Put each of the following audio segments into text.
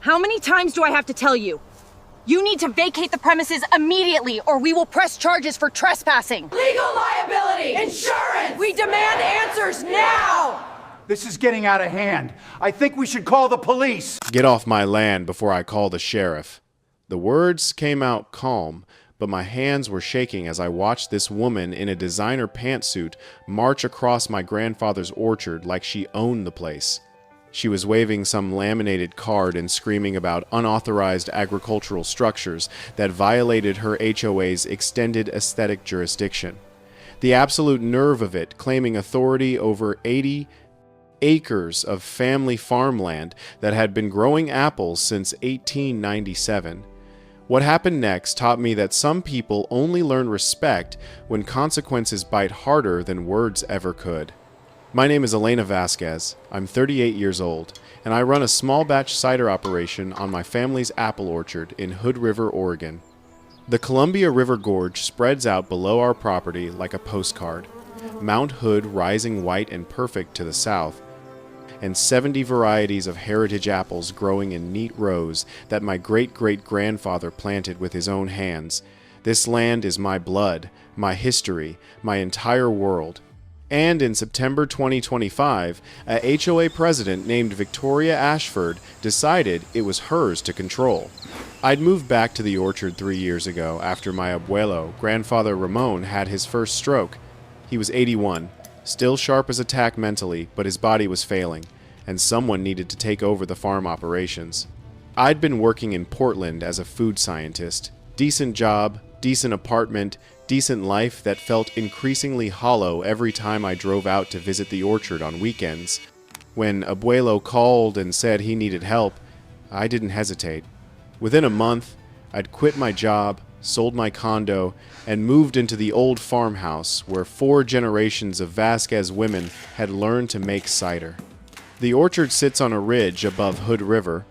How many times do I have to tell you? You need to vacate the premises immediately, or we will press charges for trespassing. Legal liability! Insurance! We demand answers now! This is getting out of hand. I think we should call the police. Get off my land before I call the sheriff. The words came out calm, but my hands were shaking as I watched this woman in a designer pantsuit march across my grandfather's orchard like she owned the place. She was waving some laminated card and screaming about unauthorized agricultural structures that violated her HOA's extended aesthetic jurisdiction. The absolute nerve of it, claiming authority over 80 acres of family farmland that had been growing apples since 1897. What happened next taught me that some people only learn respect when consequences bite harder than words ever could. My name is Elena Vasquez. I'm 38 years old, and I run a small batch cider operation on my family's apple orchard in Hood River, Oregon. The Columbia River Gorge spreads out below our property like a postcard, Mount Hood rising white and perfect to the south, and 70 varieties of heritage apples growing in neat rows that my great-great-grandfather planted with his own hands. This land is my blood, my history, my entire world. And in September 2025, a HOA president named Victoria Ashford decided it was hers to control. I'd moved back to the orchard 3 years ago after my abuelo, grandfather Ramon, had his first stroke. He was 81, still sharp as a tack mentally, but his body was failing, and someone needed to take over the farm operations. I'd been working in Portland as a food scientist. Decent job, decent apartment, decent life that felt increasingly hollow every time I drove out to visit the orchard on weekends. When Abuelo called and said he needed help, I didn't hesitate. Within a month, I'd quit my job, sold my condo, and moved into the old farmhouse where 4 generations of Vasquez women had learned to make cider. The orchard sits on a ridge above Hood River,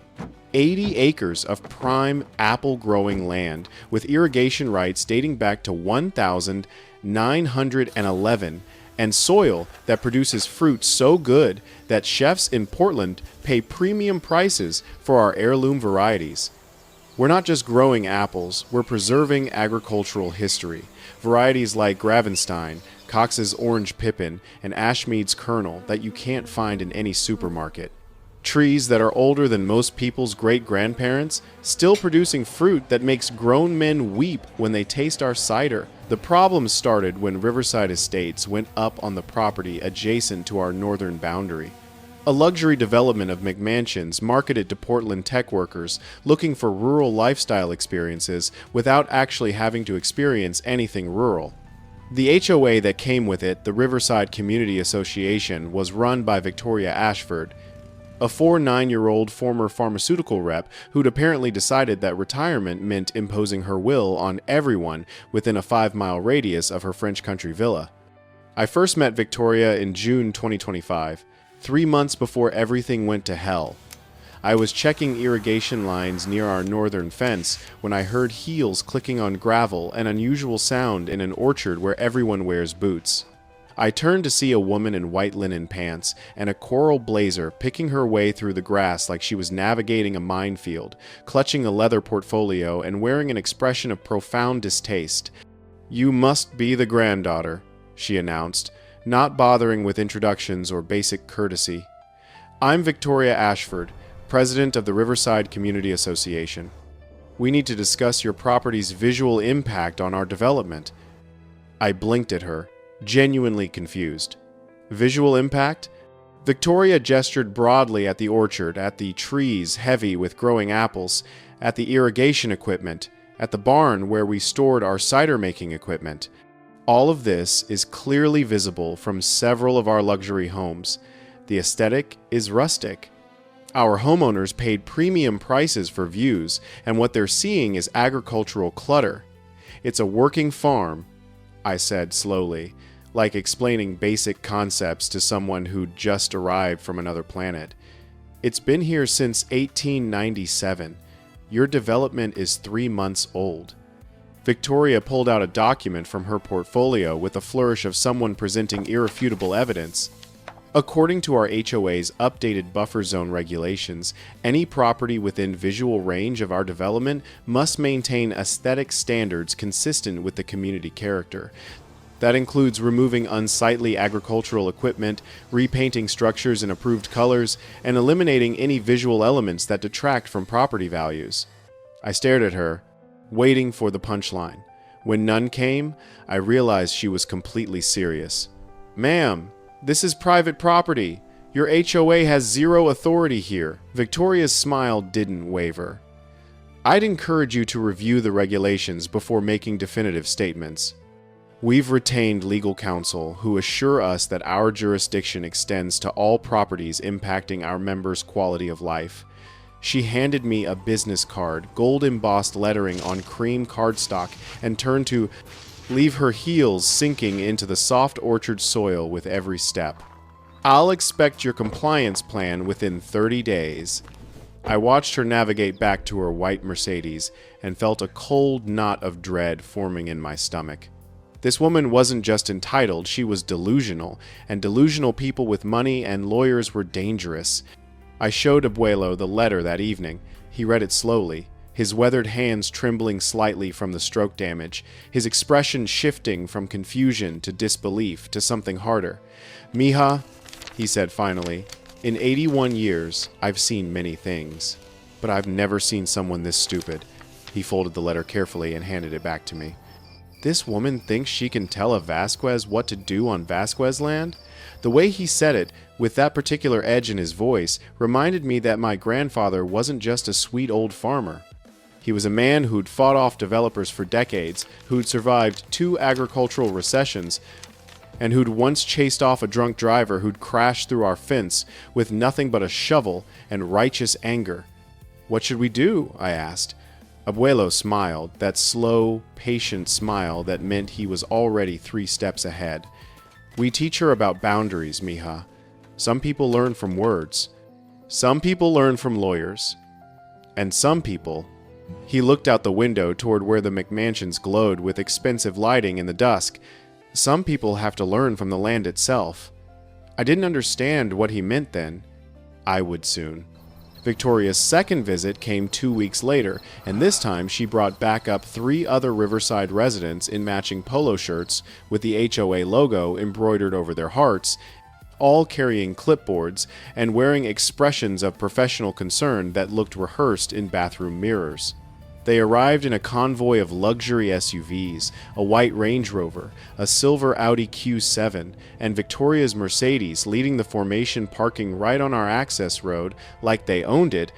80 acres of prime apple-growing land with irrigation rights dating back to 1911 and soil that produces fruit so good that chefs in Portland pay premium prices for our heirloom varieties. We're not just growing apples, we're preserving agricultural history. Varieties like Gravenstein, Cox's Orange Pippin, and Ashmead's Kernel that you can't find in any supermarket. Trees that are older than most people's great-grandparents, still producing fruit that makes grown men weep when they taste our cider. The problem started when Riverside Estates went up on the property adjacent to our northern boundary. A luxury development of McMansions marketed to Portland tech workers looking for rural lifestyle experiences without actually having to experience anything rural. The HOA that came with it, the Riverside Community Association, was run by Victoria Ashford, a 9-year-old former pharmaceutical rep who'd apparently decided that retirement meant imposing her will on everyone within a 5-mile radius of her French country villa. I first met Victoria in June 2025, 3 months before everything went to hell. I was checking irrigation lines near our northern fence when I heard heels clicking on gravel, an unusual sound in an orchard where everyone wears boots. I turned to see a woman in white linen pants and a coral blazer picking her way through the grass like she was navigating a minefield, clutching a leather portfolio and wearing an expression of profound distaste. "You must be the granddaughter," she announced, not bothering with introductions or basic courtesy. "I'm Victoria Ashford, president of the Riverside Community Association. We need to discuss your property's visual impact on our development." I blinked at her, genuinely confused. Visual impact? Victoria gestured broadly at the orchard, at the trees heavy with growing apples, at the irrigation equipment, at the barn where we stored our cider-making equipment. All of this is clearly visible from several of our luxury homes. The aesthetic is rustic. Our homeowners paid premium prices for views, and what they're seeing is agricultural clutter. It's a working farm, I said slowly, like explaining basic concepts to someone who'd just arrived from another planet. "It's been here since 1897. Your development is 3 months old." Victoria pulled out a document from her portfolio with a flourish of someone presenting irrefutable evidence. According to our HOA's updated buffer zone regulations, any property within visual range of our development must maintain aesthetic standards consistent with the community character. That includes removing unsightly agricultural equipment, repainting structures in approved colors, and eliminating any visual elements that detract from property values. I stared at her, waiting for the punchline. When none came, I realized she was completely serious. "Ma'am, this is private property. Your HOA has zero authority here." Victoria's smile didn't waver. "I'd encourage you to review the regulations before making definitive statements. We've retained legal counsel who assure us that our jurisdiction extends to all properties impacting our members' quality of life." She handed me a business card, gold-embossed lettering on cream cardstock, and turned to leave her heels sinking into the soft orchard soil with every step. "I'll expect your compliance plan within 30 days. I watched her navigate back to her white Mercedes and felt a cold knot of dread forming in my stomach. This woman wasn't just entitled, she was delusional, and delusional people with money and lawyers were dangerous. I showed Abuelo the letter that evening. He read it slowly, his weathered hands trembling slightly from the stroke damage, his expression shifting from confusion to disbelief to something harder. "Mija," he said finally, "in 81 years, I've seen many things, but I've never seen someone this stupid." He folded the letter carefully and handed it back to me. This woman thinks she can tell a Vasquez what to do on Vasquez land? The way he said it, with that particular edge in his voice, reminded me that my grandfather wasn't just a sweet old farmer. He was a man who'd fought off developers for decades, who'd survived 2 agricultural recessions, and who'd once chased off a drunk driver who'd crashed through our fence with nothing but a shovel and righteous anger. "What should we do?" I asked. Abuelo smiled, that slow, patient smile that meant he was already 3 steps ahead. "We teach her about boundaries, Mija. Some people learn from words. Some people learn from lawyers. And some people..." He looked out the window toward where the McMansions glowed with expensive lighting in the dusk. "Some people have to learn from the land itself." I didn't understand what he meant then. I would soon. Victoria's second visit came 2 weeks later, and this time she brought back up 3 other Riverside residents in matching polo shirts with the HOA logo embroidered over their hearts, all carrying clipboards and wearing expressions of professional concern that looked rehearsed in bathroom mirrors. They arrived in a convoy of luxury SUVs, a white Range Rover, a silver Audi Q7, and Victoria's Mercedes, leading the formation parking right on our access road like they owned it,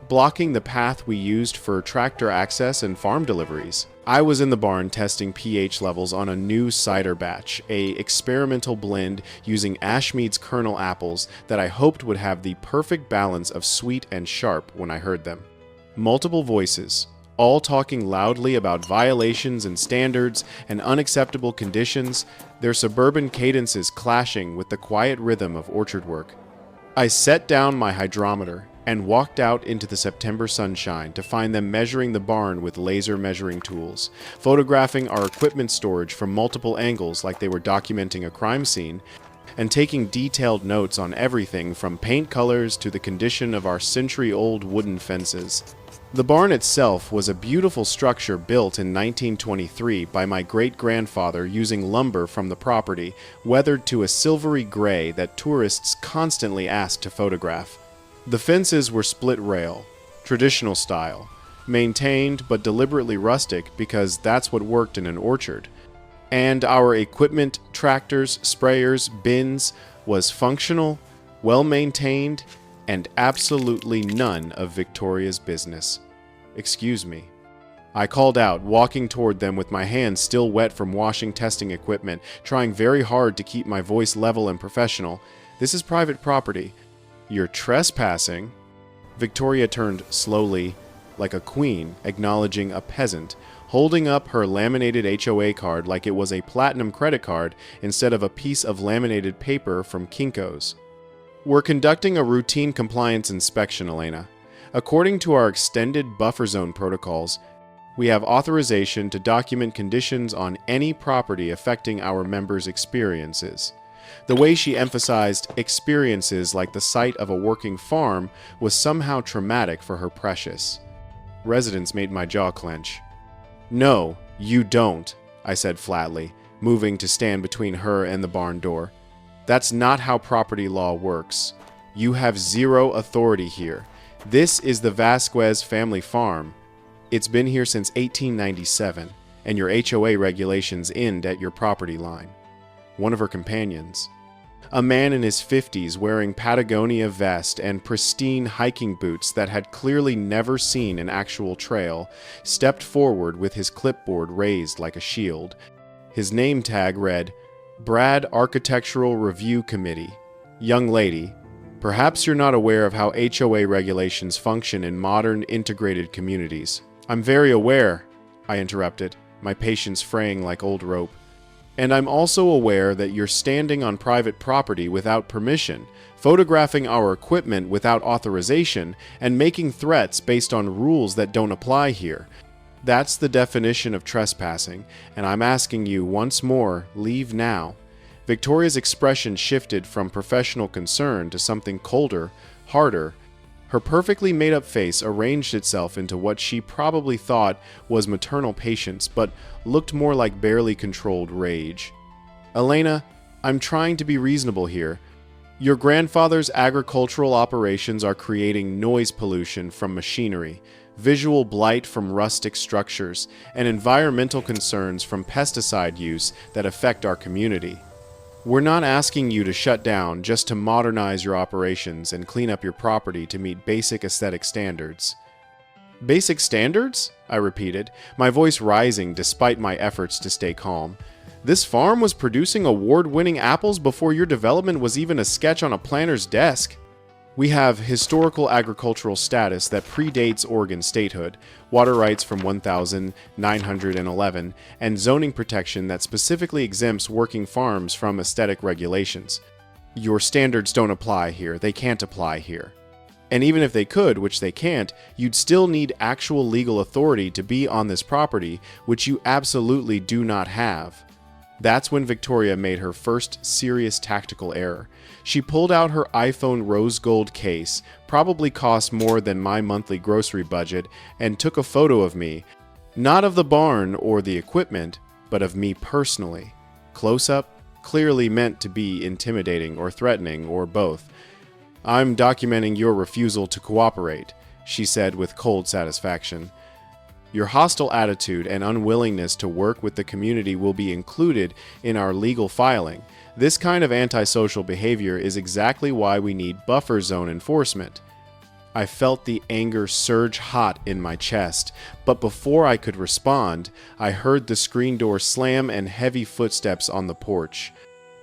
blocking the path we used for tractor access and farm deliveries. I was in the barn testing pH levels on a new cider batch, a experimental blend using Ashmead's kernel apples that I hoped would have the perfect balance of sweet and sharp when I heard them. Multiple voices, all talking loudly about violations and standards and unacceptable conditions, their suburban cadences clashing with the quiet rhythm of orchard work. I set down my hydrometer and walked out into the September sunshine to find them measuring the barn with laser measuring tools, photographing our equipment storage from multiple angles like they were documenting a crime scene, and taking detailed notes on everything from paint colors to the condition of our century-old wooden fences. The barn itself was a beautiful structure built in 1923 by my great-grandfather using lumber from the property, weathered to a silvery gray that tourists constantly asked to photograph. The fences were split rail, traditional style, maintained but deliberately rustic because that's what worked in an orchard. And our equipment, tractors, sprayers, bins, was functional, well-maintained, and absolutely none of Victoria's business. "Excuse me." I called out, walking toward them with my hands still wet from washing testing equipment, trying very hard to keep my voice level and professional. "This is private property. You're trespassing." Victoria turned slowly, like a queen, acknowledging a peasant, holding up her laminated HOA card like it was a platinum credit card instead of a piece of laminated paper from Kinko's. "We're conducting a routine compliance inspection, Elena. According to our extended buffer zone protocols, we have authorization to document conditions on any property affecting our members' experiences. The way she emphasized experiences like the sight of a working farm was somehow traumatic for her precious. Residents made my jaw clench. "No, you don't," I said flatly, moving to stand between her and the barn door. "That's not how property law works. You have zero authority here. This is the Vasquez family farm. It's been here since 1897, and your HOA regulations end at your property line." One of her companions, a man in his 50s wearing Patagonia vest and pristine hiking boots that had clearly never seen an actual trail, stepped forward with his clipboard raised like a shield. His name tag read, "Brad Architectural Review Committee. Young lady, perhaps you're not aware of how HOA regulations function in modern integrated communities." "I'm very aware," I interrupted, my patience fraying like old rope. "And I'm also aware that you're standing on private property without permission, photographing our equipment without authorization, and making threats based on rules that don't apply here. That's the definition of trespassing, and I'm asking you once more, leave now." Victoria's expression shifted from professional concern to something colder, harder. Her perfectly made-up face arranged itself into what she probably thought was maternal patience, but looked more like barely controlled rage. "Elena, I'm trying to be reasonable here. Your grandfather's agricultural operations are creating noise pollution from machinery, visual blight from rustic structures, and environmental concerns from pesticide use that affect our community. We're not asking you to shut down just to modernize your operations and clean up your property to meet basic aesthetic standards." "Basic standards?" I repeated, my voice rising despite my efforts to stay calm. "This farm was producing award-winning apples before your development was even a sketch on a planner's desk. We have historical agricultural status that predates Oregon statehood, water rights from 1911, and zoning protection that specifically exempts working farms from aesthetic regulations. Your standards don't apply here. They can't apply here. And even if they could, which they can't, you'd still need actual legal authority to be on this property, which you absolutely do not have." That's when Victoria made her first serious tactical error. She pulled out her iPhone rose gold case, probably cost more than my monthly grocery budget, and took a photo of me, not of the barn or the equipment, but of me personally. Close up, clearly meant to be intimidating or threatening or both. "I'm documenting your refusal to cooperate," she said with cold satisfaction. "Your hostile attitude and unwillingness to work with the community will be included in our legal filing. This kind of antisocial behavior is exactly why we need buffer zone enforcement." I felt the anger surge hot in my chest, but before I could respond, I heard the screen door slam and heavy footsteps on the porch.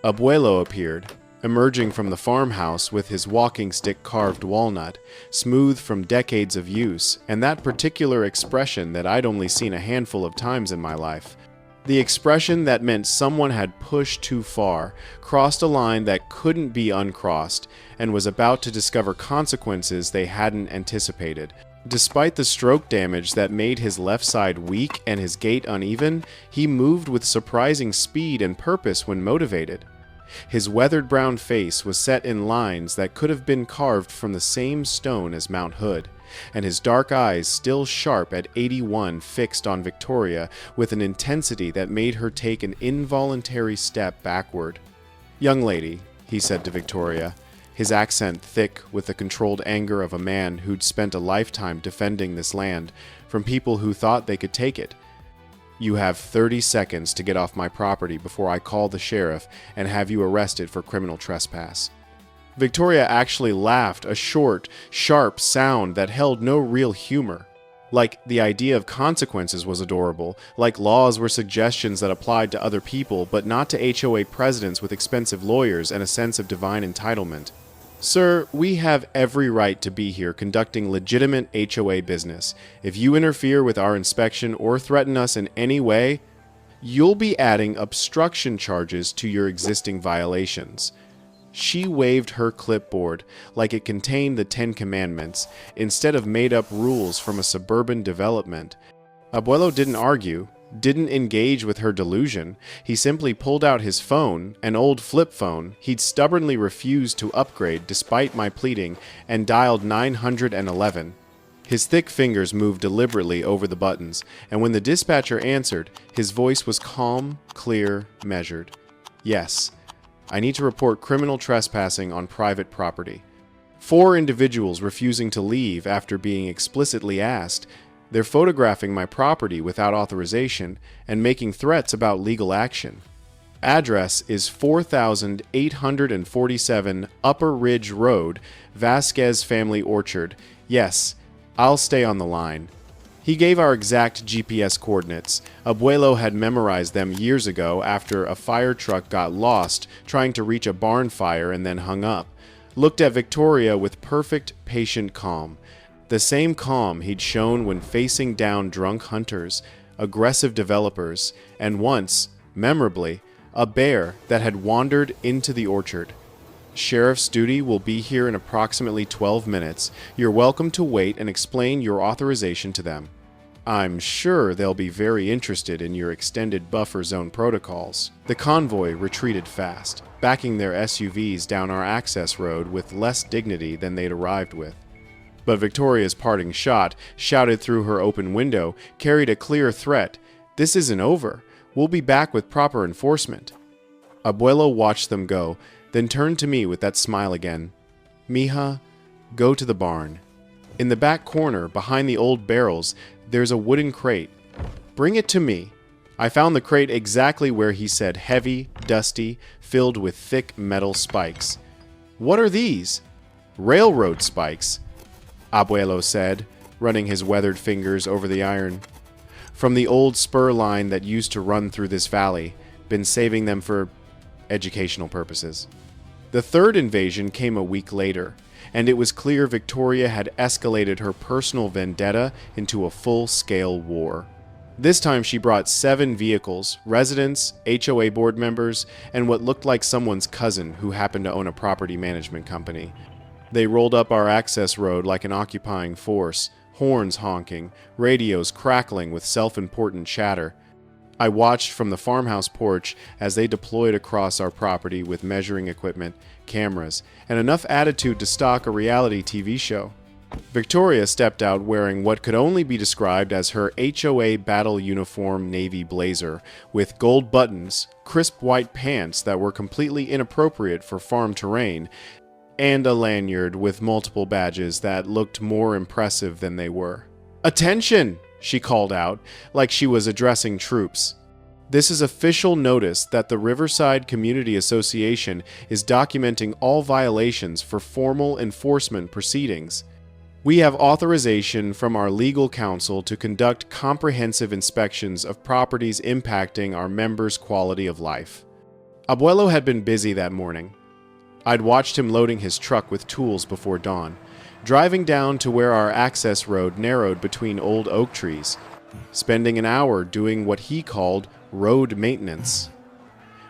Abuelo appeared, emerging from the farmhouse with his walking stick carved walnut, smooth from decades of use, and that particular expression that I'd only seen a handful of times in my life. The expression that meant someone had pushed too far, crossed a line that couldn't be uncrossed, and was about to discover consequences they hadn't anticipated. Despite the stroke damage that made his left side weak and his gait uneven, he moved with surprising speed and purpose when motivated. His weathered brown face was set in lines that could have been carved from the same stone as Mount Hood, and his dark eyes, still sharp at 81, fixed on Victoria with an intensity that made her take an involuntary step backward. "Young lady," he said to Victoria, his accent thick with the controlled anger of a man who'd spent a lifetime defending this land from people who thought they could take it. "You have 30 seconds to get off my property before I call the sheriff and have you arrested for criminal trespass." Victoria actually laughed, a short, sharp sound that held no real humor. Like the idea of consequences was adorable, like laws were suggestions that applied to other people but not to HOA presidents with expensive lawyers and a sense of divine entitlement. "Sir, we have every right to be here conducting legitimate HOA business. If you interfere with our inspection or threaten us in any way, you'll be adding obstruction charges to your existing violations." She waved her clipboard like it contained the 10 Commandments instead of made-up rules from a suburban development. Abuelo didn't argue, didn't engage with her delusion. He simply pulled out his phone, an old flip phone he'd stubbornly refused to upgrade despite my pleading, and dialed 911. His thick fingers moved deliberately over the buttons, and when the dispatcher answered, his voice was calm, clear, measured. Yes, I need to report criminal trespassing on private property. 4 individuals refusing to leave after being explicitly asked. They're photographing my property without authorization and making threats about legal action. Address is 4847 Upper Ridge Road, Vasquez Family Orchard. Yes, I'll stay on the line. He gave our exact GPS coordinates. Abuelo had memorized them years ago after a fire truck got lost trying to reach a barn fire and then hung up. Looked at Victoria with perfect, patient calm. The same calm he'd shown when facing down drunk hunters, aggressive developers, and once, memorably, a bear that had wandered into the orchard. Sheriff's duty will be here in approximately 12 minutes. You're welcome to wait and explain your authorization to them. I'm sure they'll be very interested in your extended buffer zone protocols. The convoy retreated fast, backing their SUVs down our access road with less dignity than they'd arrived with. But Victoria's parting shot, shouted through her open window, carried a clear threat. This isn't over. We'll be back with proper enforcement. Abuelo watched them go, then turned to me with that smile again. Mija, go to the barn. In the back corner, behind the old barrels, there's a wooden crate. Bring it to me. I found the crate exactly where he said, heavy, dusty, filled with thick metal spikes. What are these? Railroad spikes, Abuelo said, running his weathered fingers over the iron. From the old spur line that used to run through this valley, been saving them for educational purposes. The third invasion came a week later, and it was clear Victoria had escalated her personal vendetta into a full-scale war. This time she brought 7 vehicles, residents, HOA board members, and what looked like someone's cousin who happened to own a property management company. They rolled up our access road like an occupying force, horns honking, radios crackling with self-important chatter. I watched from the farmhouse porch as they deployed across our property with measuring equipment, cameras, and enough attitude to stock a reality TV show. Victoria stepped out wearing what could only be described as her HOA battle uniform navy blazer, with gold buttons, crisp white pants that were completely inappropriate for farm terrain, and a lanyard with multiple badges that looked more impressive than they were. "Attention!" she called out, like she was addressing troops. "This is official notice that the Riverside Community Association is documenting all violations for formal enforcement proceedings. We have authorization from our legal counsel to conduct comprehensive inspections of properties impacting our members' quality of life." Abuelo had been busy that morning. I'd watched him loading his truck with tools before dawn, driving down to where our access road narrowed between old oak trees, spending an hour doing what he called road maintenance.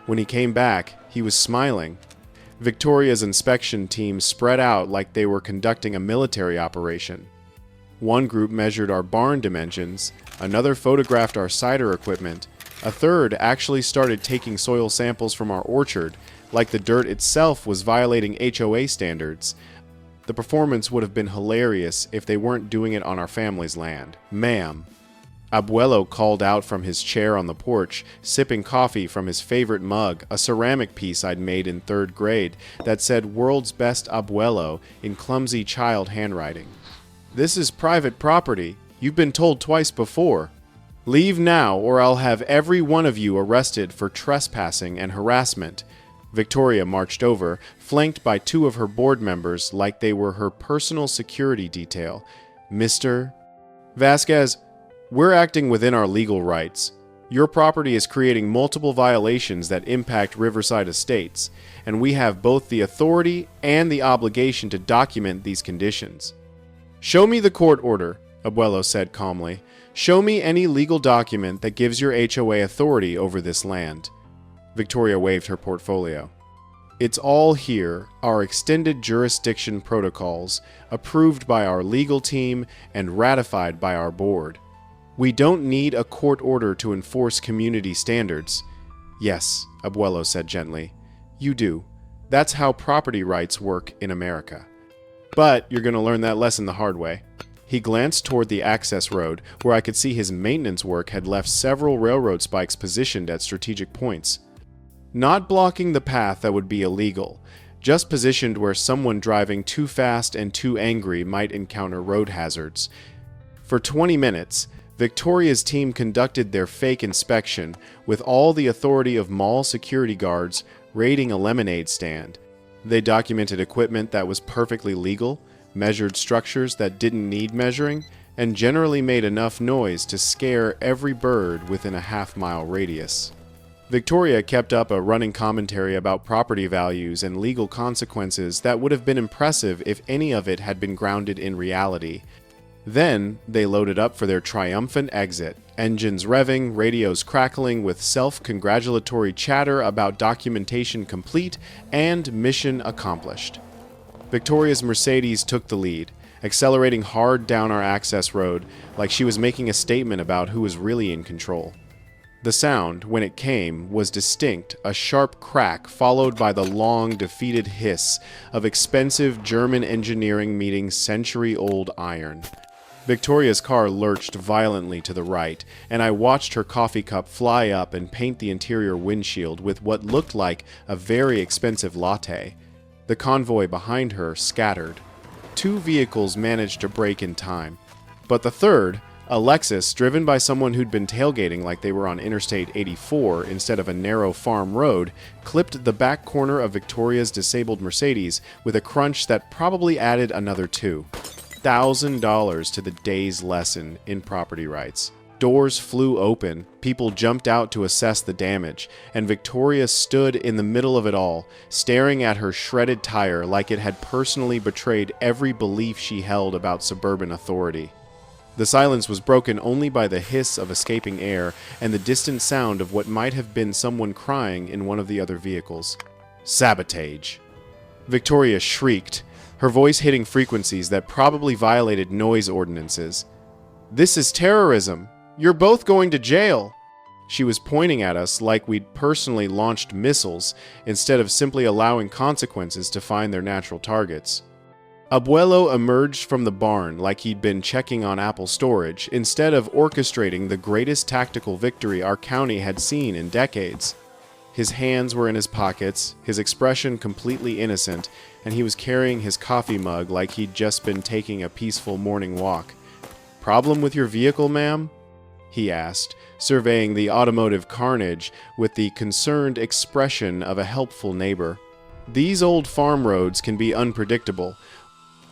When he came back, he was smiling. Victoria's inspection team spread out like they were conducting a military operation. One group measured our barn dimensions, another photographed our cider equipment, a third actually started taking soil samples from our orchard, like the dirt itself was violating HOA standards. The performance would have been hilarious if they weren't doing it on our family's land. "Ma'am." Abuelo called out from his chair on the porch, sipping coffee from his favorite mug, a ceramic piece I'd made in 3rd grade that said "World's Best Abuelo" in clumsy child handwriting. "This is private property. You've been told twice before. Leave now or I'll have every one of you arrested for trespassing and harassment." Victoria marched over, flanked by 2 of her board members like they were her personal security detail. "Mr. Vasquez, we're acting within our legal rights. Your property is creating multiple violations that impact Riverside Estates, and we have both the authority and the obligation to document these conditions." "Show me the court order," Abuelo said calmly. "Show me any legal document that gives your HOA authority over this land." Victoria waved her portfolio. "It's all here, our extended jurisdiction protocols, approved by our legal team and ratified by our board." We don't need a court order to enforce community standards. Yes, Abuelo said gently. You do. That's how property rights work in America. But you're going to learn that lesson the hard way. He glanced toward the access road, where I could see his maintenance work had left several railroad spikes positioned at strategic points. Not blocking the path that would be illegal, just positioned where someone driving too fast and too angry might encounter road hazards. For 20 minutes, Victoria's team conducted their fake inspection with all the authority of mall security guards raiding a lemonade stand. They documented equipment that was perfectly legal, measured structures that didn't need measuring, and generally made enough noise to scare every bird within a half-mile radius. Victoria kept up a running commentary about property values and legal consequences that would have been impressive if any of it had been grounded in reality. Then, they loaded up for their triumphant exit, engines revving, radios crackling with self-congratulatory chatter about documentation complete and mission accomplished. Victoria's Mercedes took the lead, accelerating hard down our access road like she was making a statement about who was really in control. The sound, when it came, was distinct, a sharp crack followed by the long, defeated hiss of expensive German engineering meeting century-old iron. Victoria's car lurched violently to the right, and I watched her coffee cup fly up and paint the interior windshield with what looked like a very expensive latte. The convoy behind her scattered. 2 vehicles managed to brake in time, but the third, a Lexus driven by someone who'd been tailgating like they were on Interstate 84 instead of a narrow farm road, clipped the back corner of Victoria's disabled Mercedes with a crunch that probably added another $2,000 to the day's lesson in property rights. Doors flew open, people jumped out to assess the damage, and Victoria stood in the middle of it all, staring at her shredded tire like it had personally betrayed every belief she held about suburban authority. The silence was broken only by the hiss of escaping air and the distant sound of what might have been someone crying in one of the other vehicles. Sabotage. Victoria shrieked, her voice hitting frequencies that probably violated noise ordinances. This is terrorism! You're both going to jail! She was pointing at us like we'd personally launched missiles instead of simply allowing consequences to find their natural targets. Abuelo emerged from the barn like he'd been checking on Apple storage instead of orchestrating the greatest tactical victory our county had seen in decades. His hands were in his pockets, his expression completely innocent, and he was carrying his coffee mug like he'd just been taking a peaceful morning walk. "Problem with your vehicle, ma'am?" he asked, surveying the automotive carnage with the concerned expression of a helpful neighbor. These old farm roads can be unpredictable.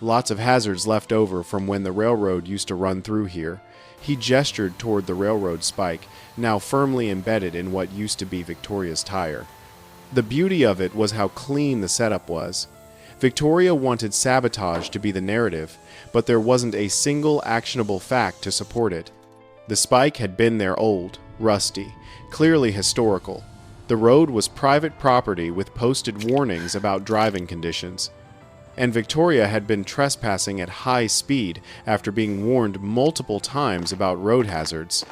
Lots of hazards left over from when the railroad used to run through here. He gestured toward the railroad spike, now firmly embedded in what used to be Victoria's tire. The beauty of it was how clean the setup was. Victoria wanted sabotage to be the narrative, but there wasn't a single actionable fact to support it. The spike had been there old, rusty, clearly historical. The road was private property with posted warnings about driving conditions. And Victoria had been trespassing at high speed after being warned multiple times about road hazards.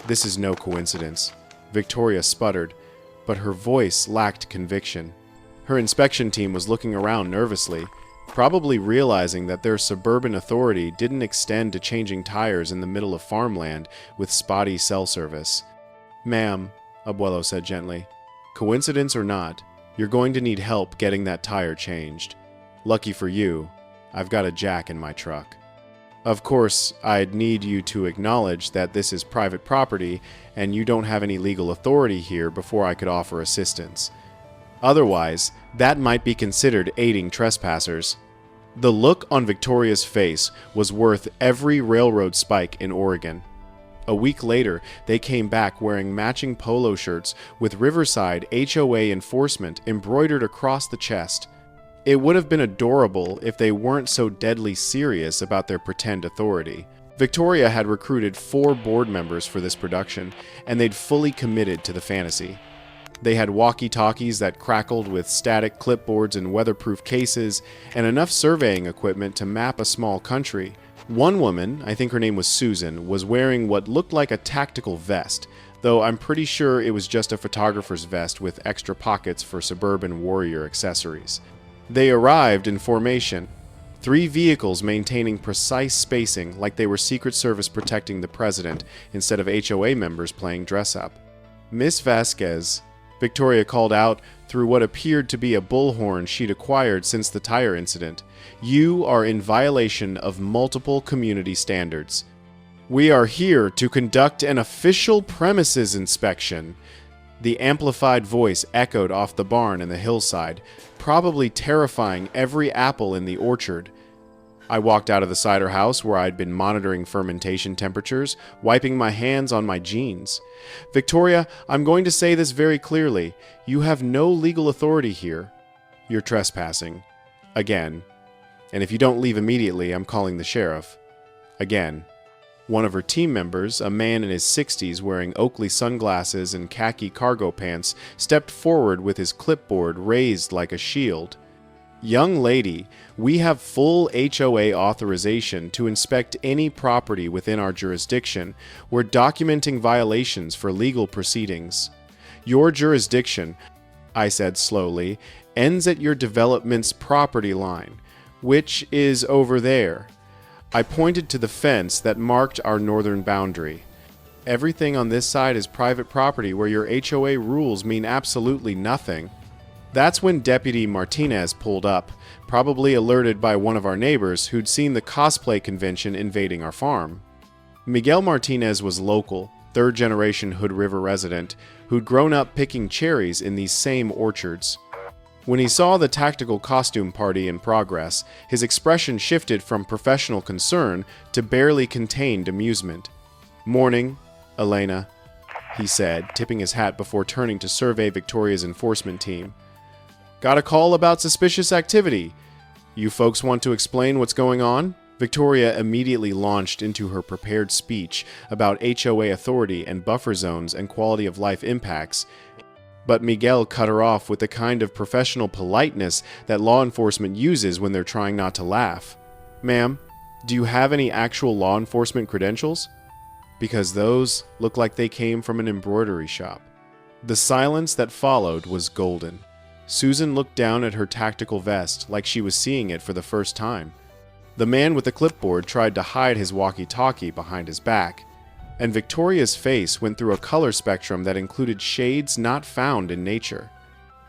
This is no coincidence. Victoria sputtered, but her voice lacked conviction. Her inspection team was looking around nervously, probably realizing that their suburban authority didn't extend to changing tires in the middle of farmland with spotty cell service. "Ma'am," Abuelo said gently, "coincidence or not, you're going to need help getting that tire changed. Lucky for you, I've got a jack in my truck. Of course, I'd need you to acknowledge that this is private property and you don't have any legal authority here before I could offer assistance. Otherwise, that might be considered aiding trespassers." The look on Victoria's face was worth every railroad spike in Oregon. A week later, they came back wearing matching polo shirts with Riverside HOA enforcement embroidered across the chest. It would have been adorable if they weren't so deadly serious about their pretend authority. Victoria had recruited 4 board members for this production, and they'd fully committed to the fantasy. They had walkie-talkies that crackled with static clipboards and weatherproof cases, and enough surveying equipment to map a small country, One woman, I think her name was Susan, was wearing what looked like a tactical vest, though I'm pretty sure it was just a photographer's vest with extra pockets for suburban warrior accessories. They arrived in formation. 3 vehicles maintaining precise spacing like they were Secret Service protecting the president instead of HOA members playing dress-up. Miss Vasquez, Victoria called out through what appeared to be a bullhorn she'd acquired since the tire incident. You are in violation of multiple community standards. We are here to conduct an official premises inspection. The amplified voice echoed off the barn and the hillside, probably terrifying every apple in the orchard. I walked out of the cider house where I'd been monitoring fermentation temperatures, wiping my hands on my jeans. Victoria, I'm going to say this very clearly. You have no legal authority here. You're trespassing. Again. And if you don't leave immediately, I'm calling the sheriff. Again. One of her team members, a man in his 60s wearing Oakley sunglasses and khaki cargo pants, stepped forward with his clipboard raised like a shield. Young lady, we have full HOA authorization to inspect any property within our jurisdiction. We're documenting violations for legal proceedings. Your jurisdiction, I said slowly, ends at your development's property line, which is over there. I pointed to the fence that marked our northern boundary. Everything on this side is private property where your HOA rules mean absolutely nothing. That's when Deputy Martinez pulled up, probably alerted by one of our neighbors who'd seen the cosplay convention invading our farm. Miguel Martinez was local, third-generation Hood River resident, who'd grown up picking cherries in these same orchards. When he saw the tactical costume party in progress, his expression shifted from professional concern to barely contained amusement. "Morning, Elena," he said, tipping his hat before turning to survey Victoria's enforcement team. "Got a call about suspicious activity. You folks want to explain what's going on?" Victoria immediately launched into her prepared speech about HOA authority and buffer zones and quality of life impacts, but Miguel cut her off with the kind of professional politeness that law enforcement uses when they're trying not to laugh. "Ma'am, do you have any actual law enforcement credentials? Because those look like they came from an embroidery shop." The silence that followed was golden. Susan looked down at her tactical vest like she was seeing it for the first time. The man with the clipboard tried to hide his walkie-talkie behind his back, and Victoria's face went through a color spectrum that included shades not found in nature.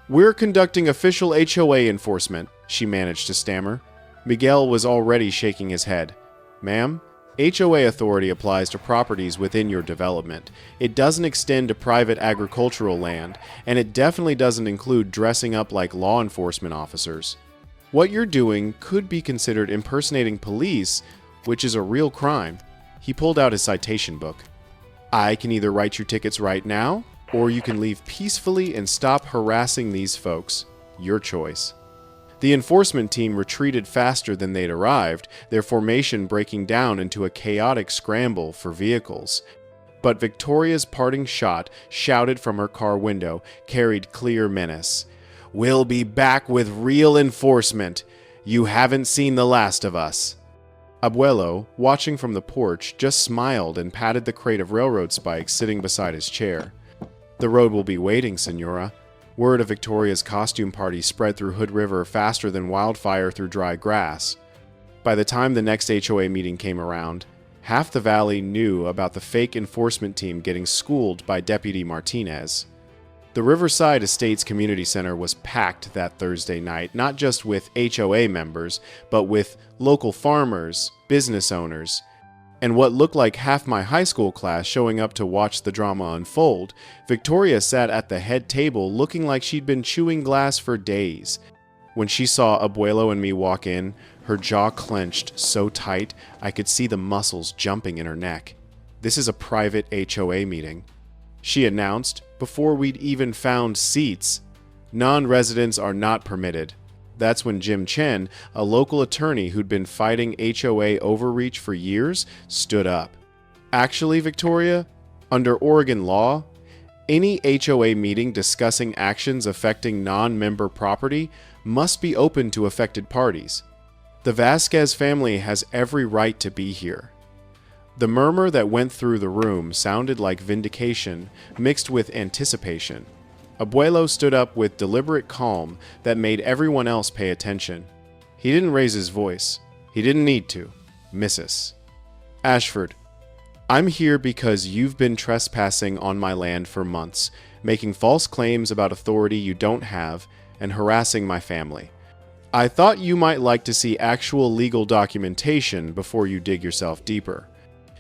"We're conducting official HOA enforcement," she managed to stammer. Miguel was already shaking his head. "Ma'am, HOA authority applies to properties within your development. It doesn't extend to private agricultural land, and it definitely doesn't include dressing up like law enforcement officers. What you're doing could be considered impersonating police, which is a real crime." He pulled out his citation book. "I can either write your tickets right now, or you can leave peacefully and stop harassing these folks. Your choice." The enforcement team retreated faster than they'd arrived, their formation breaking down into a chaotic scramble for vehicles. But Victoria's parting shot, shouted from her car window, carried clear menace. "We'll be back with real enforcement. You haven't seen the last of us." Abuelo, watching from the porch, just smiled and patted the crate of railroad spikes sitting beside his chair. "The road will be waiting, Senora." Word of Victoria's costume party spread through Hood River faster than wildfire through dry grass. By the time the next HOA meeting came around, half the valley knew about the fake enforcement team getting schooled by Deputy Martinez. The Riverside Estates Community Center was packed that Thursday night, not just with HOA members, but with local farmers, business owners, and what looked like half my high school class showing up to watch the drama unfold. Victoria sat at the head table looking like she'd been chewing glass for days. When she saw Abuelo and me walk in, her jaw clenched so tight I could see the muscles jumping in her neck. "This is a private HOA meeting," she announced before we'd even found seats. "Non-residents are not permitted." That's when Jim Chen, a local attorney who'd been fighting HOA overreach for years, stood up. "Actually, Victoria, under Oregon law, any HOA meeting discussing actions affecting non-member property must be open to affected parties. The Vasquez family has every right to be here. The murmur that went through the room sounded like vindication mixed with anticipation. Abuelo stood up with deliberate calm that made everyone else pay attention. He didn't raise his voice. He didn't need to. Mrs. Ashford, I'm here because you've been trespassing on my land for months, making false claims about authority you don't have, and harassing my family. I thought you might like to see actual legal documentation before you dig yourself deeper.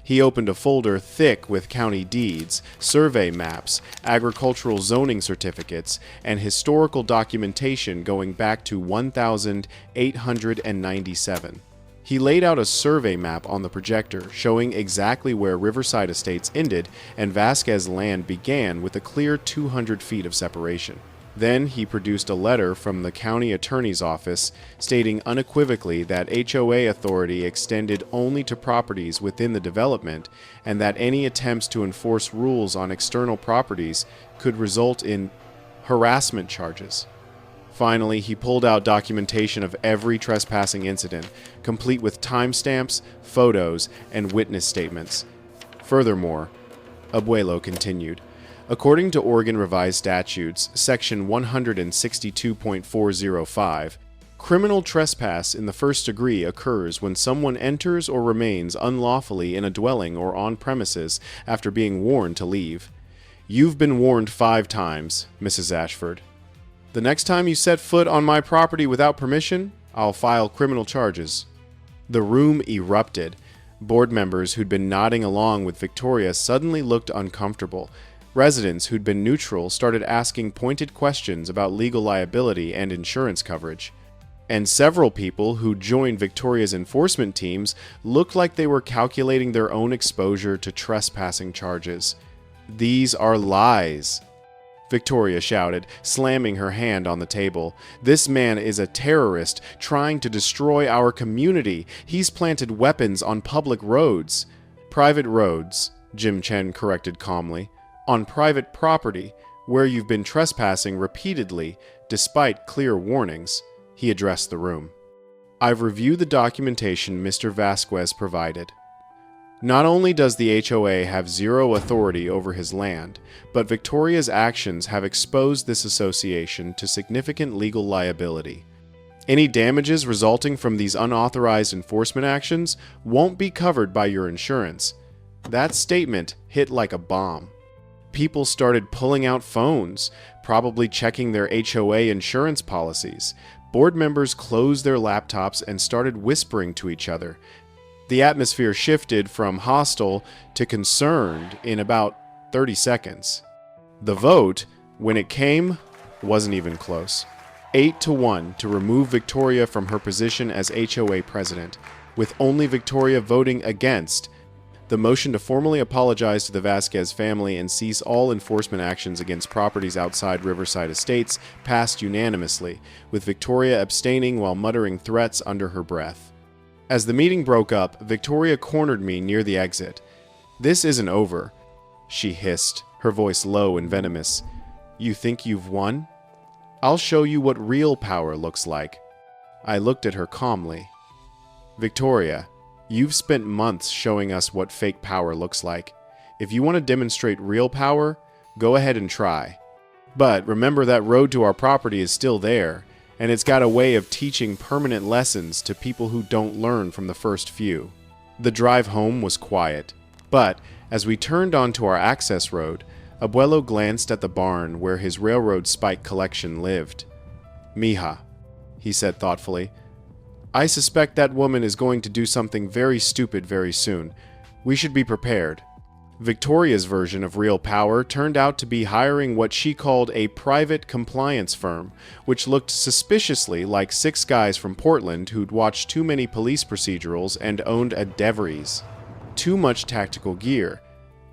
He opened a folder thick with county deeds, survey maps, agricultural zoning certificates, and historical documentation going back to 1897. He laid out a survey map on the projector showing exactly where Riverside Estates ended and Vasquez land began, with a clear 200 feet of separation. Then he produced a letter from the county attorney's office stating unequivocally that HOA authority extended only to properties within the development and that any attempts to enforce rules on external properties could result in harassment charges. Finally, he pulled out documentation of every trespassing incident, complete with timestamps, photos, and witness statements. Furthermore, Abuelo continued, according to Oregon Revised Statutes, Section 162.405, criminal trespass in the first degree occurs when someone enters or remains unlawfully in a dwelling or on premises after being warned to leave. You've been warned 5 times, Mrs. Ashford. The next time you set foot on my property without permission, I'll file criminal charges. The room erupted. Board members who'd been nodding along with Victoria suddenly looked uncomfortable. Residents who'd been neutral started asking pointed questions about legal liability and insurance coverage. And several people who joined Victoria's enforcement teams looked like they were calculating their own exposure to trespassing charges. These are lies, Victoria shouted, slamming her hand on the table. This man is a terrorist trying to destroy our community. He's planted weapons on public roads. Private roads, Jim Chen corrected calmly. On private property, where you've been trespassing repeatedly, despite clear warnings. He addressed the room. I've reviewed the documentation Mr. Vasquez provided. Not only does the HOA have zero authority over his land, but Victoria's actions have exposed this association to significant legal liability. Any damages resulting from these unauthorized enforcement actions won't be covered by your insurance. That statement hit like a bomb. People started pulling out phones, probably checking their HOA insurance policies. Board members closed their laptops and started whispering to each other. The atmosphere shifted from hostile to concerned in about 30 seconds. The vote, when it came, wasn't even close. 8-1 to remove Victoria from her position as HOA president, with only Victoria voting against. The motion to formally apologize to the Vasquez family and cease all enforcement actions against properties outside Riverside Estates passed unanimously, with Victoria abstaining while muttering threats under her breath. As the meeting broke up, Victoria cornered me near the exit. "This isn't over," she hissed, her voice low and venomous. "You think you've won? I'll show you what real power looks like." I looked at her calmly. "Victoria, you've spent months showing us what fake power looks like. If you want to demonstrate real power, go ahead and try. But remember that road to our property is still there, and it's got a way of teaching permanent lessons to people who don't learn from the first few." The drive home was quiet, but as we turned onto our access road, Abuelo glanced at the barn where his railroad spike collection lived. "Mija," he said thoughtfully, "I suspect that woman is going to do something very stupid very soon. We should be prepared." Victoria's version of real power turned out to be hiring what she called a private compliance firm, which looked suspiciously like 6 guys from Portland who'd watched too many police procedurals and owned a DeVries. Too much tactical gear.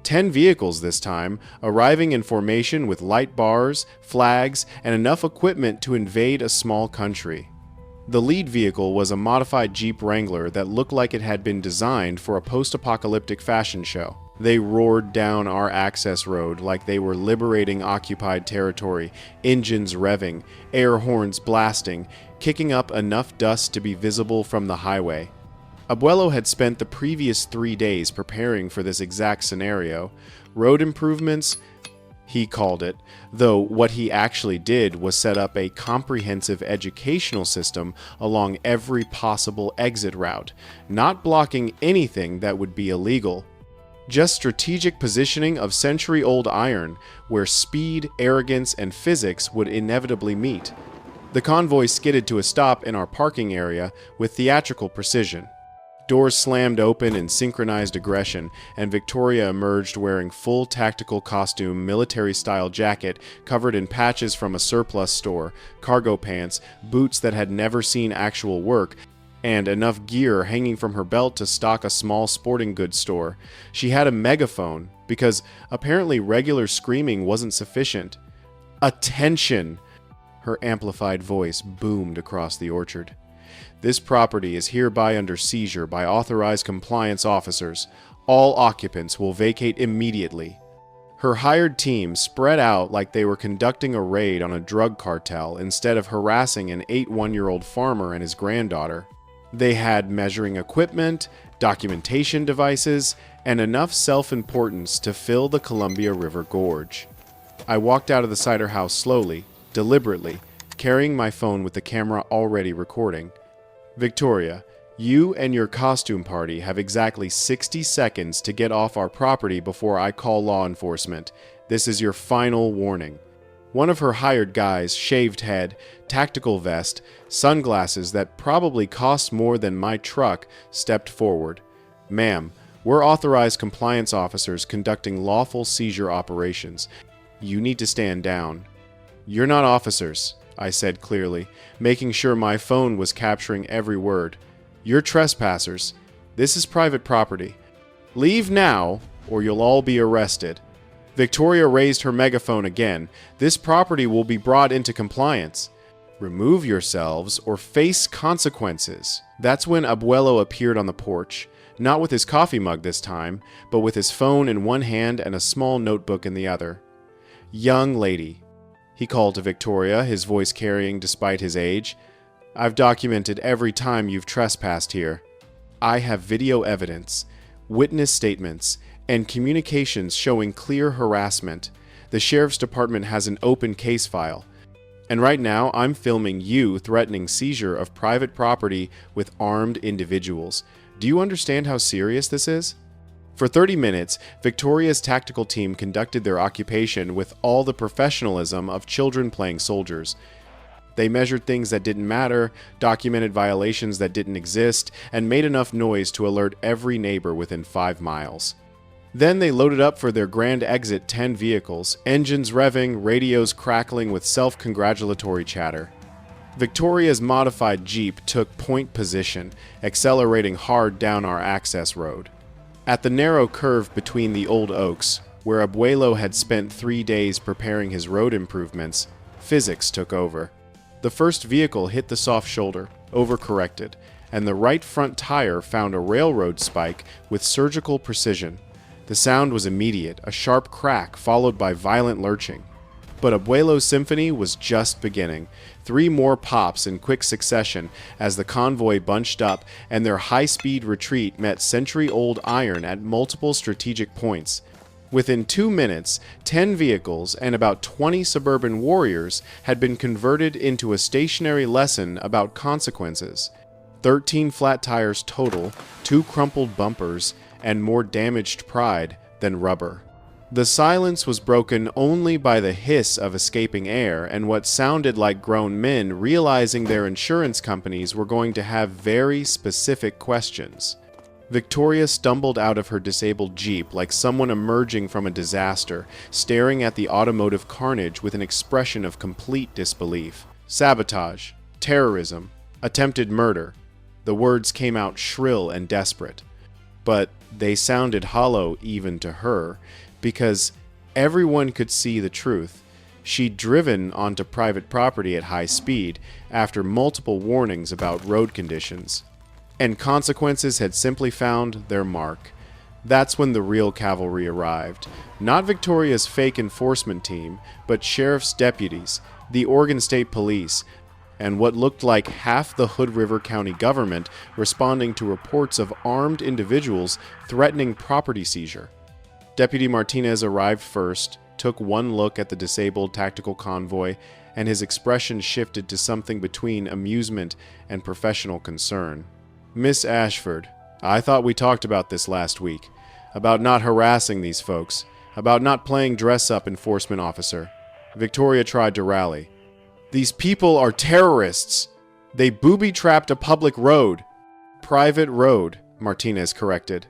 10 vehicles this time, arriving in formation with light bars, flags, and enough equipment to invade a small country. The lead vehicle was a modified Jeep Wrangler that looked like it had been designed for a post-apocalyptic fashion show. They roared down our access road like they were liberating occupied territory, engines revving, air horns blasting, kicking up enough dust to be visible from the highway. Abuelo had spent the previous 3 days preparing for this exact scenario. Road improvements, he called it, though what he actually did was set up a comprehensive educational system along every possible exit route, not blocking anything that would be illegal. Just strategic positioning of century-old iron where speed, arrogance, and physics would inevitably meet. The convoy skidded to a stop in our parking area with theatrical precision. Doors slammed open in synchronized aggression, and Victoria emerged wearing full tactical costume, military-style jacket covered in patches from a surplus store, cargo pants, boots that had never seen actual work, and enough gear hanging from her belt to stock a small sporting goods store. She had a megaphone, because apparently regular screaming wasn't sufficient. "Attention!" Her amplified voice boomed across the orchard. "This property is hereby under seizure by authorized compliance officers. All occupants will vacate immediately." Her hired team spread out like they were conducting a raid on a drug cartel instead of harassing an 8-1-year-old farmer and his granddaughter. They had measuring equipment, documentation devices, and enough self-importance to fill the Columbia River Gorge. I walked out of the cider house slowly, deliberately, carrying my phone with the camera already recording. "Victoria, you and your costume party have exactly 60 seconds to get off our property before I call law enforcement. This is your final warning." One of her hired guys, shaved head, tactical vest, sunglasses that probably cost more than my truck, stepped forward. "Ma'am, we're authorized compliance officers conducting lawful seizure operations. You need to stand down." "You're not officers," I said clearly, making sure my phone was capturing every word. "You're trespassers. This is private property. Leave now, or you'll all be arrested." Victoria raised her megaphone again. "This property will be brought into compliance. Remove yourselves or face consequences." That's when Abuelo appeared on the porch, not with his coffee mug this time, but with his phone in one hand and a small notebook in the other. "Young lady," he called to Victoria, his voice carrying despite his age, "I've documented every time you've trespassed here. I have video evidence, witness statements, and communications showing clear harassment. The sheriff's department has an open case file. And right now, I'm filming you threatening seizure of private property with armed individuals. Do you understand how serious this is?" For 30 minutes, Victoria's tactical team conducted their occupation with all the professionalism of children playing soldiers. They measured things that didn't matter, documented violations that didn't exist, and made enough noise to alert every neighbor within 5 miles. Then they loaded up for their grand exit 10 vehicles, engines revving, radios crackling with self-congratulatory chatter. Victoria's modified Jeep took point position, accelerating hard down our access road. At the narrow curve between the old oaks, where Abuelo had spent 3 days preparing his road improvements, physics took over. The first vehicle hit the soft shoulder, overcorrected, and the right front tire found a railroad spike with surgical precision. The sound was immediate, a sharp crack followed by violent lurching. But Abuelo's symphony was just beginning. 3 more pops in quick succession as the convoy bunched up and their high-speed retreat met century-old iron at multiple strategic points. Within 2 minutes, 10 vehicles and about 20 suburban warriors had been converted into a stationary lesson about consequences. 13 flat tires total, 2 crumpled bumpers, and more damaged pride than rubber. The silence was broken only by the hiss of escaping air and what sounded like grown men realizing their insurance companies were going to have very specific questions. Victoria stumbled out of her disabled Jeep like someone emerging from a disaster, staring at the automotive carnage with an expression of complete disbelief. Sabotage, terrorism, attempted murder. The words came out shrill and desperate. But they sounded hollow even to her, because everyone could see the truth. She'd driven onto private property at high speed after multiple warnings about road conditions, and consequences had simply found their mark. That's when the real cavalry arrived. Not Victoria's fake enforcement team, but sheriff's deputies, the Oregon State Police, and what looked like half the Hood River County government responding to reports of armed individuals threatening property seizure. Deputy Martinez arrived first, took one look at the disabled tactical convoy, and his expression shifted to something between amusement and professional concern. "Miss Ashford, I thought we talked about this last week. About not harassing these folks. About not playing dress-up enforcement officer." Victoria tried to rally. "These people are terrorists. They booby-trapped a public road." "Private road," Martinez corrected.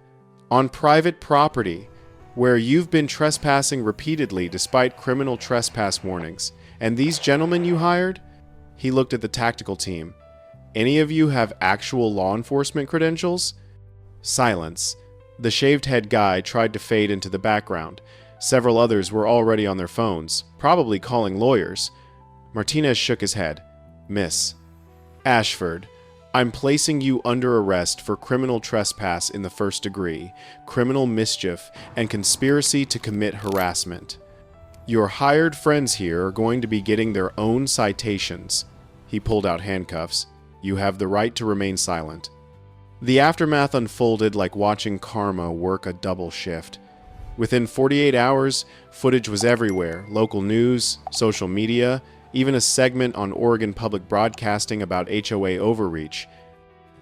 "On private property, where you've been trespassing repeatedly despite criminal trespass warnings. And these gentlemen you hired?" He looked at the tactical team. "Any of you have actual law enforcement credentials?" Silence. The shaved head guy tried to fade into the background. Several others were already on their phones, probably calling lawyers. Martinez shook his head. "Miss Ashford, I'm placing you under arrest for criminal trespass in the first degree, criminal mischief, and conspiracy to commit harassment. Your hired friends here are going to be getting their own citations." He pulled out handcuffs. "You have the right to remain silent." The aftermath unfolded like watching karma work a double shift. Within 48 hours, footage was everywhere: local news, social media, even a segment on Oregon Public Broadcasting about HOA overreach.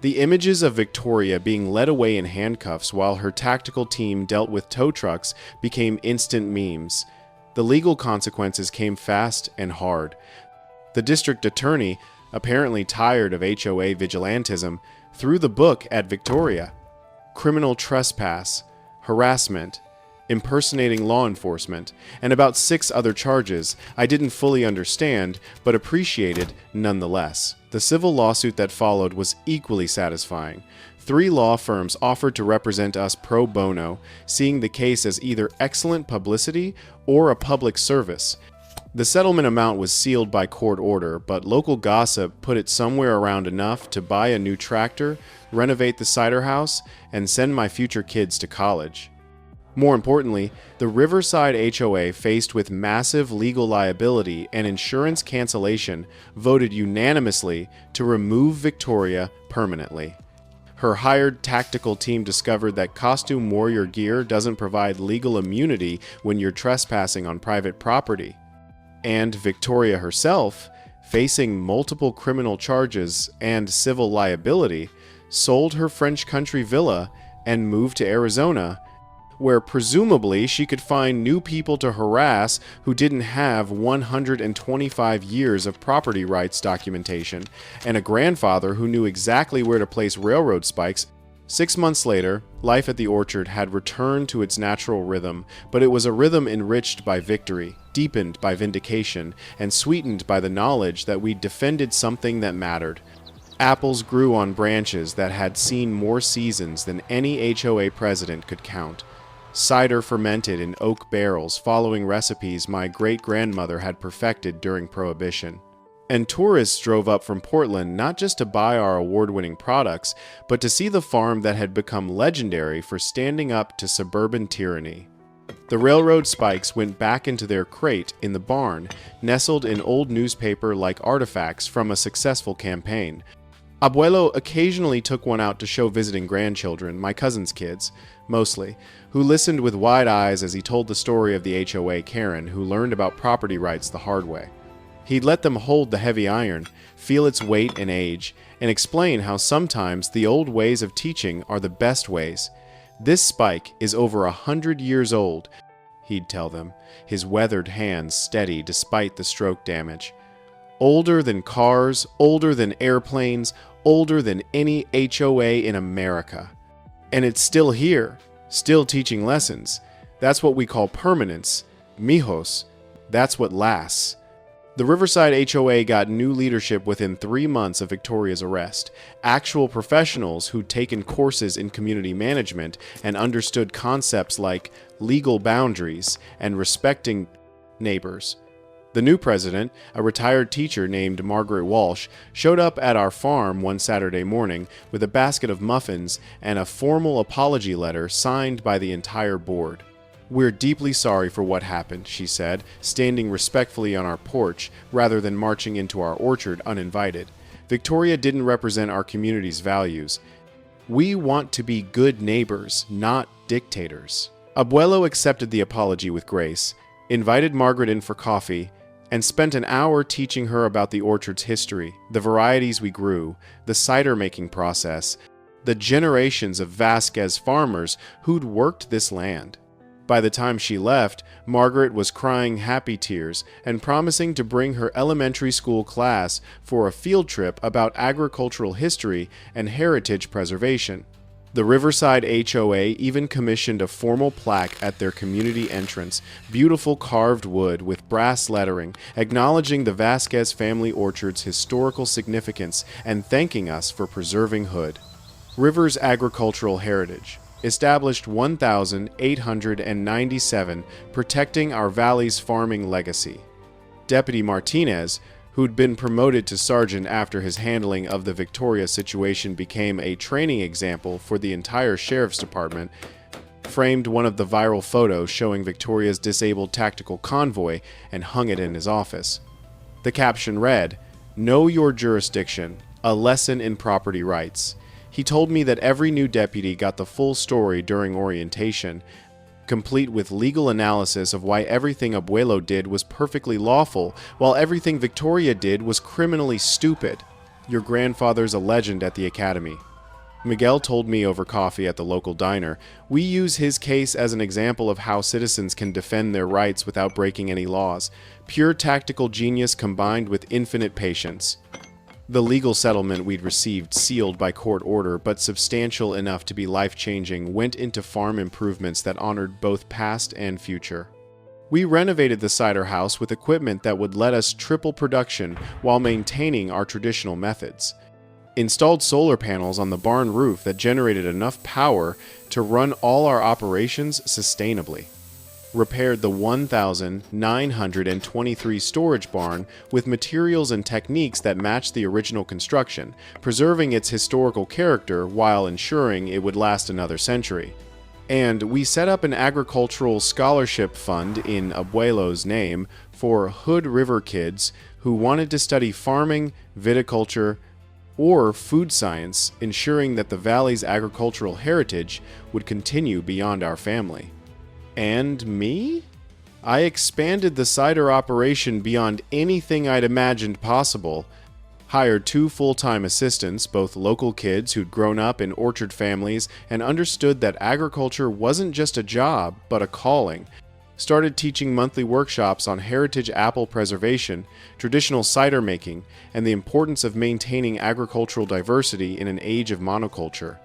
The images of Victoria being led away in handcuffs while her tactical team dealt with tow trucks became instant memes. The legal consequences came fast and hard. The district attorney, apparently tired of HOA vigilantism, threw the book at Victoria. Criminal trespass, harassment, impersonating law enforcement, and about 6 other charges I didn't fully understand, but appreciated nonetheless. The civil lawsuit that followed was equally satisfying. 3 law firms offered to represent us pro bono, seeing the case as either excellent publicity or a public service. The settlement amount was sealed by court order, but local gossip put it somewhere around enough to buy a new tractor, renovate the cider house, and send my future kids to college. More importantly, the Riverside HOA, faced with massive legal liability and insurance cancellation, voted unanimously to remove Victoria permanently. Her hired tactical team discovered that costume warrior gear doesn't provide legal immunity when you're trespassing on private property. And Victoria herself, facing multiple criminal charges and civil liability, sold her French country villa and moved to Arizona, where presumably she could find new people to harass who didn't have 125 years of property rights documentation, and a grandfather who knew exactly where to place railroad spikes. 6 months later, life at the orchard had returned to its natural rhythm, but it was a rhythm enriched by victory, deepened by vindication, and sweetened by the knowledge that we'd defended something that mattered. Apples grew on branches that had seen more seasons than any HOA president could count. Cider fermented in oak barrels following recipes my great-grandmother had perfected during Prohibition. And tourists drove up from Portland not just to buy our award-winning products, but to see the farm that had become legendary for standing up to suburban tyranny. The railroad spikes went back into their crate in the barn, nestled in old newspaper-like artifacts from a successful campaign. Abuelo occasionally took one out to show visiting grandchildren, my cousin's kids, mostly, who listened with wide eyes as he told the story of the HOA Karen who learned about property rights the hard way. He'd let them hold the heavy iron, feel its weight and age, and explain how sometimes the old ways of teaching are the best ways. "This spike is over 100 years old," he'd tell them, his weathered hands steady despite the stroke damage. "Older than cars, older than airplanes, older than any HOA in America. And it's still here, still teaching lessons. That's what we call permanence. Mijos, that's what lasts." The Riverside HOA got new leadership within 3 months of Victoria's arrest. Actual professionals who'd taken courses in community management and understood concepts like legal boundaries and respecting neighbors. The new president, a retired teacher named Margaret Walsh, showed up at our farm one Saturday morning with a basket of muffins and a formal apology letter signed by the entire board. "We're deeply sorry for what happened," she said, standing respectfully on our porch rather than marching into our orchard uninvited. "Victoria didn't represent our community's values. We want to be good neighbors, not dictators." Abuelo accepted the apology with grace, invited Margaret in for coffee, and spent an hour teaching her about the orchard's history, the varieties we grew, the cider-making process, the generations of Vasquez farmers who'd worked this land. By the time she left, Margaret was crying happy tears and promising to bring her elementary school class for a field trip about agricultural history and heritage preservation. The Riverside HOA even commissioned a formal plaque at their community entrance, beautiful carved wood with brass lettering, acknowledging the Vasquez family orchard's historical significance and thanking us for preserving Hood. Rivers Agricultural Heritage, established 1897, protecting our valley's farming legacy. Deputy Martinez, who'd been promoted to sergeant after his handling of the Victoria situation became a training example for the entire sheriff's department, framed one of the viral photos showing Victoria's disabled tactical convoy and hung it in his office. The caption read, "Know your jurisdiction, a lesson in property rights." He told me that every new deputy got the full story during orientation, complete with legal analysis of why everything Abuelo did was perfectly lawful, while everything Victoria did was criminally stupid. Your grandfather's a legend at the academy. Miguel told me over coffee at the local diner, "We use his case as an example of how citizens can defend their rights without breaking any laws. Pure tactical genius combined with infinite patience." The legal settlement we'd received, sealed by court order but substantial enough to be life-changing, went into farm improvements that honored both past and future. We renovated the cider house with equipment that would let us triple production while maintaining our traditional methods. Installed solar panels on the barn roof that generated enough power to run all our operations sustainably. Repaired the 1,923 storage barn with materials and techniques that matched the original construction, preserving its historical character while ensuring it would last another century. And we set up an agricultural scholarship fund in Abuelo's name for Hood River kids who wanted to study farming, viticulture, or food science, ensuring that the valley's agricultural heritage would continue beyond our family. And me? I expanded the cider operation beyond anything I'd imagined possible, hired 2 full-time assistants, both local kids who'd grown up in orchard families and understood that agriculture wasn't just a job, but a calling, started teaching monthly workshops on heritage apple preservation, traditional cider making, and the importance of maintaining agricultural diversity in an age of monoculture.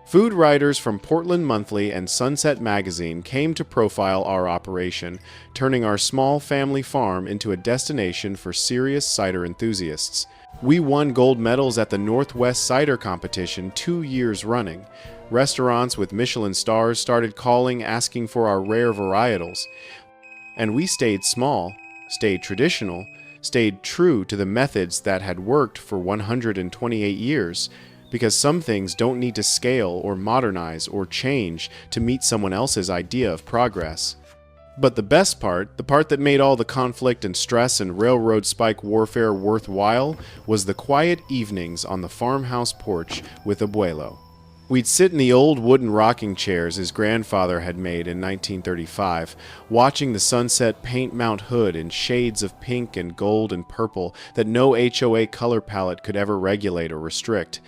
Food writers from Portland Monthly and Sunset Magazine came to profile our operation, turning our small family farm into a destination for serious cider enthusiasts. We won gold medals at the Northwest Cider Competition 2 years running. Restaurants with Michelin stars started calling asking for our rare varietals. And we stayed small, stayed traditional, stayed true to the methods that had worked for 128 years. Because some things don't need to scale or modernize or change to meet someone else's idea of progress. But the best part, the part that made all the conflict and stress and railroad spike warfare worthwhile, was the quiet evenings on the farmhouse porch with Abuelo. We'd sit in the old wooden rocking chairs his grandfather had made in 1935, watching the sunset paint Mount Hood in shades of pink and gold and purple that no HOA color palette could ever regulate or restrict.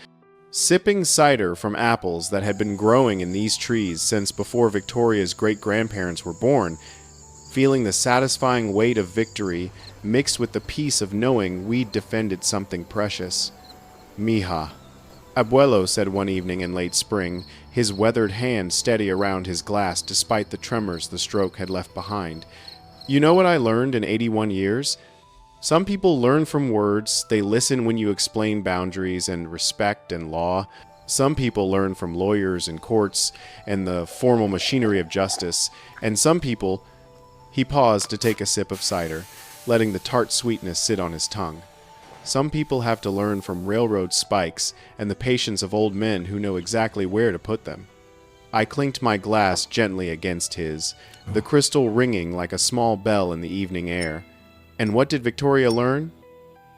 Sipping cider from apples that had been growing in these trees since before Victoria's great-grandparents were born, feeling the satisfying weight of victory mixed with the peace of knowing we'd defended something precious. Mija, Abuelo said one evening in late spring, his weathered hand steady around his glass despite the tremors the stroke had left behind. You know what I learned in 81 years? Some people learn from words, they listen when you explain boundaries and respect and law. Some people learn from lawyers and courts and the formal machinery of justice. And some people... He paused to take a sip of cider. letting the tart sweetness sit on his tongue. Some people have to learn from railroad spikes and the patience of old men who know exactly where to put them. I clinked my glass gently against his, the crystal ringing like a small bell in the evening air. And what did Victoria learn?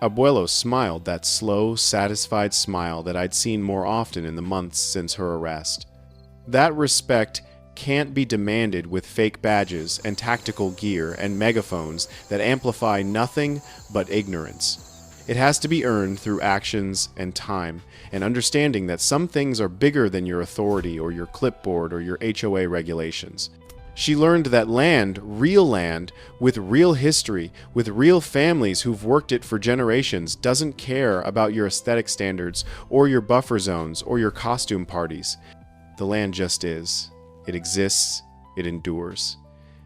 Abuelo smiled that slow, satisfied smile that I'd seen more often in the months since her arrest. That respect can't be demanded with fake badges and tactical gear and megaphones that amplify nothing but ignorance. It has to be earned through actions and time, and understanding that some things are bigger than your authority or your clipboard or your HOA regulations. She learned that land, with real history, with real families who've worked it for generations, doesn't care about your aesthetic standards or your buffer zones or your costume parties. The land just is. It exists. It endures.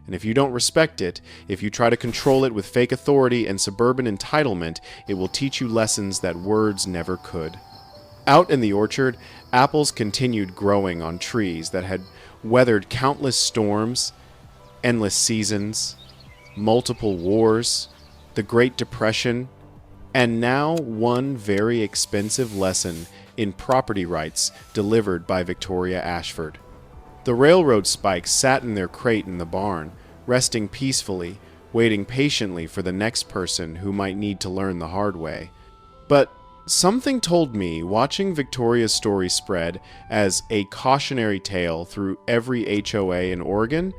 And if you don't respect it, if you try to control it with fake authority and suburban entitlement, it will teach you lessons that words never could. Out in the orchard, apples continued growing on trees that had weathered countless storms, endless seasons, multiple wars, the Great Depression, and now one very expensive lesson in property rights delivered by Victoria Ashford. The railroad spikes sat in their crate in the barn, resting peacefully, waiting patiently for the next person who might need to learn the hard way. But something told me, watching Victoria's story spread as a cautionary tale through every HOA in Oregon,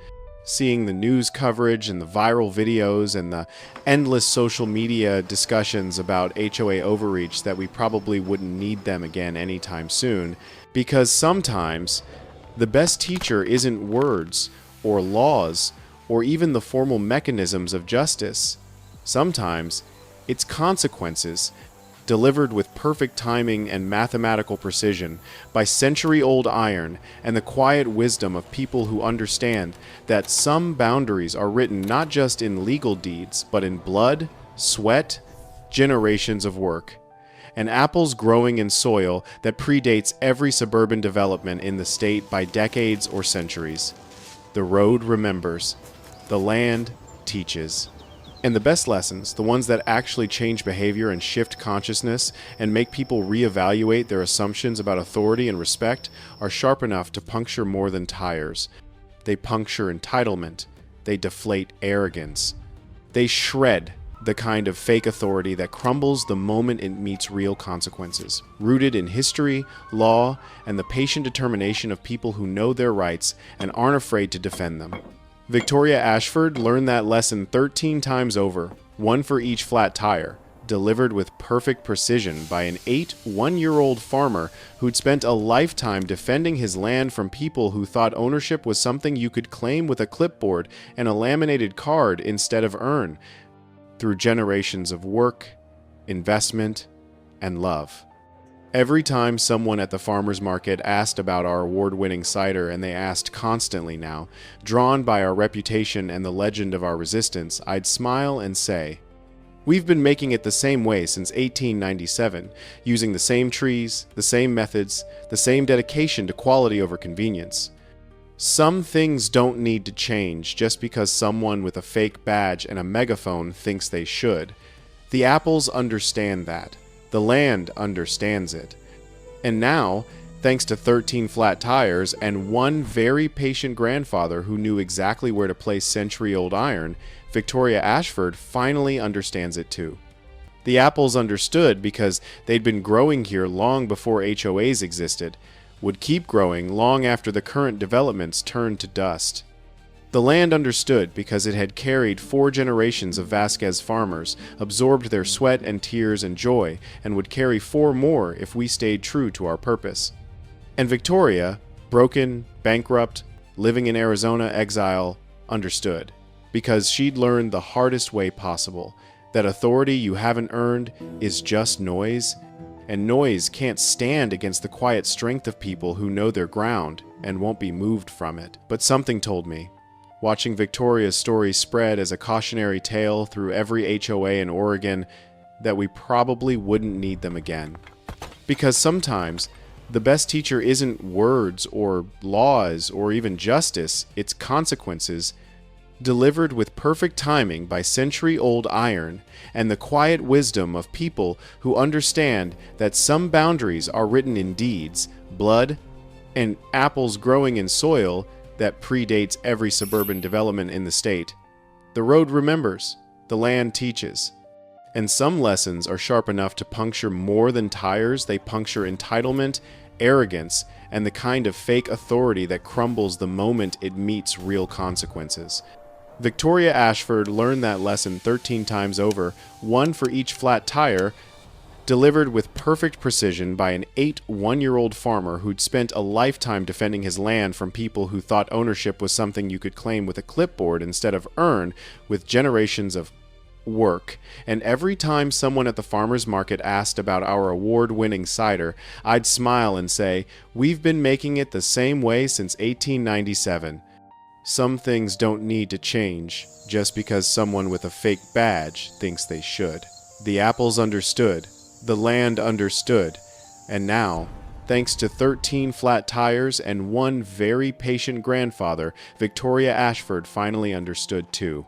seeing the news coverage and the viral videos and the endless social media discussions about HOA overreach, that we probably wouldn't need them again anytime soon, because sometimes the best teacher isn't words or laws or even the formal mechanisms of justice. Sometimes it's consequences delivered with perfect timing and mathematical precision by century-old iron and the quiet wisdom of people who understand that some boundaries are written not just in legal deeds, but in blood, sweat, generations of work, and apples growing in soil that predates every suburban development in the state by decades or centuries. The road remembers. The land teaches. And the best lessons, the ones that actually change behavior and shift consciousness and make people reevaluate their assumptions about authority and respect, are sharp enough to puncture more than tires. They puncture entitlement. They deflate arrogance. They shred the kind of fake authority that crumbles the moment it meets real consequences, rooted in history, law, and the patient determination of people who know their rights and aren't afraid to defend them. Victoria Ashford learned that lesson 13 times over, one for each flat tire, delivered with perfect precision by an 1-year-old farmer who'd spent a lifetime defending his land from people who thought ownership was something you could claim with a clipboard and a laminated card instead of earn, through generations of work, investment, and love. Every time someone at the farmer's market asked about our award-winning cider, and they asked constantly now, drawn by our reputation and the legend of our resistance, I'd smile and say, "We've been making it the same way since 1897, using the same trees, the same methods, the same dedication to quality over convenience. Some things don't need to change just because someone with a fake badge and a megaphone thinks they should. The apples understand that. The land understands it. And now, thanks to 13 flat tires and one very patient grandfather who knew exactly where to place century-old iron, Victoria Ashford finally understands it too. The apples understood because they'd been growing here long before HOAs existed, would keep growing long after the current developments turned to dust. The land understood because it had carried 4 generations of Vasquez farmers, absorbed their sweat and tears and joy, and would carry 4 more if we stayed true to our purpose. And Victoria, broken, bankrupt, living in Arizona exile, understood, because she'd learned the hardest way possible, that authority you haven't earned is just noise, and noise can't stand against the quiet strength of people who know their ground and won't be moved from it. But something told me, watching Victoria's story spread as a cautionary tale through every HOA in Oregon, that we probably wouldn't need them again. Because sometimes, the best teacher isn't words or laws or even justice, it's consequences, delivered with perfect timing by century-old iron and the quiet wisdom of people who understand that some boundaries are written in deeds, blood, and apples growing in soil that predates every suburban development in the state. The road remembers, the land teaches. And some lessons are sharp enough to puncture more than tires. They puncture entitlement, arrogance, and the kind of fake authority that crumbles the moment it meets real consequences. Victoria Ashford learned that lesson 13 times over, one for each flat tire, delivered with perfect precision by an 1-year-old farmer who'd spent a lifetime defending his land from people who thought ownership was something you could claim with a clipboard instead of earn with generations of work. And every time someone at the farmer's market asked about our award-winning cider, I'd smile and say, "We've been making it the same way since 1897. Some things don't need to change just because someone with a fake badge thinks they should." The apples understood, the land understood, and now, thanks to 13 flat tires and one very patient grandfather, Victoria Ashford finally understood too.